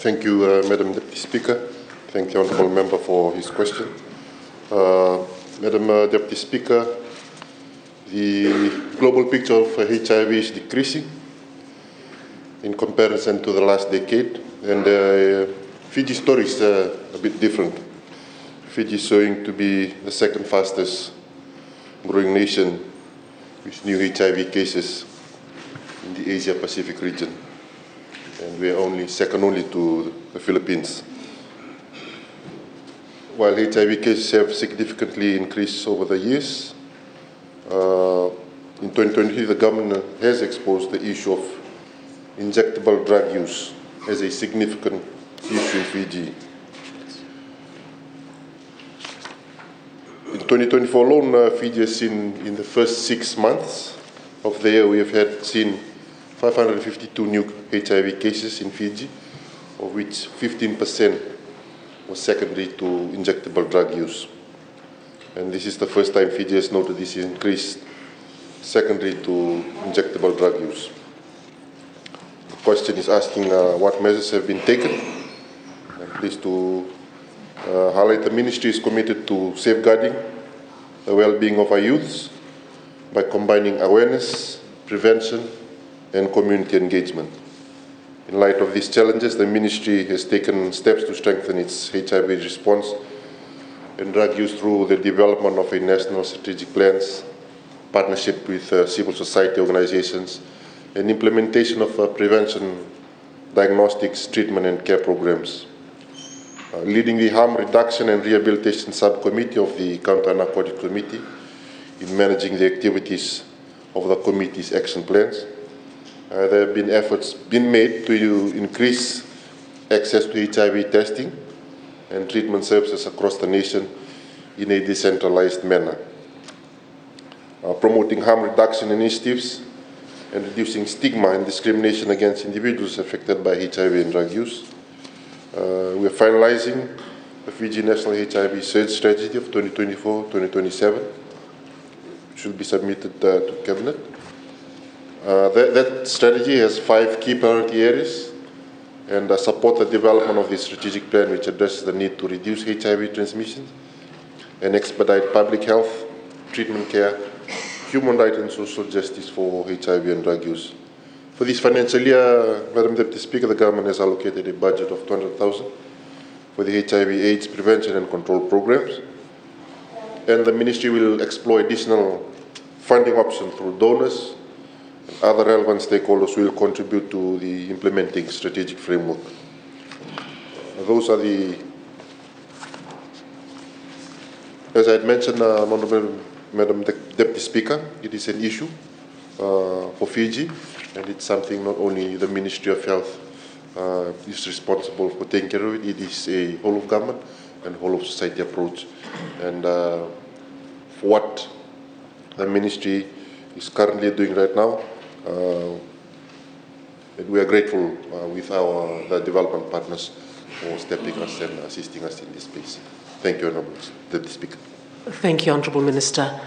Thank you, Madam Deputy Speaker. Thank the Honourable Member for his question. Madam Deputy Speaker, the global picture of HIV is decreasing in comparison to the last decade, and Fiji's story is a bit different. Fiji is showing to be the second fastest growing nation with new HIV cases in the Asia-Pacific region, and we are second only to the Philippines. While HIV cases have significantly increased over the years, in 2023 the government has exposed the issue of injectable drug use as a significant issue in Fiji. In 2024 alone, Fiji has seen, in the first 6 months of the year, we have seen 552 new HIV cases in Fiji, of which 15% was secondary to injectable drug use. And this is the first time Fiji has noted this increase secondary to injectable drug use. The question is asking what measures have been taken. I'm pleased to highlight the Ministry is committed to safeguarding the well-being of our youths by combining awareness, prevention, and community engagement. In light of these challenges, the Ministry has taken steps to strengthen its HIV response and drug use through the development of a national strategic plans, partnership with civil society organizations, and implementation of prevention, diagnostics, treatment, and care programs. Leading the Harm Reduction and Rehabilitation Subcommittee of the Counter-Narcotics Committee in managing the activities of the committee's action plans, there have been efforts made to increase access to HIV testing and treatment services across the nation in a decentralized manner. Promoting harm reduction initiatives and reducing stigma and discrimination against individuals affected by HIV and drug use. We are finalizing the Fiji National HIV Surge Strategy of 2024-2027, which will be submitted to Cabinet. That strategy has 5 key priority areas and support the development of the strategic plan, which addresses the need to reduce HIV transmission and expedite public health, treatment care, human rights and social justice for HIV and drug use. For this financial year, Madam Deputy Speaker, the government has allocated a budget of 200,000 for the HIV/AIDS prevention and control programs, and the Ministry will explore additional funding options through donors and other relevant stakeholders who will contribute to the implementing strategic framework. Those are as I had mentioned, Honourable Madam Deputy Speaker, it is an issue for Fiji, and it's something not only the Ministry of Health is responsible for taking care of it. It is a whole of government and whole of society approach. And for what the Ministry is currently doing right now, and we are grateful with the development partners for stepping us and assisting us in this space. Thank you, Honourable Deputy Speaker. Thank you, Honourable Minister.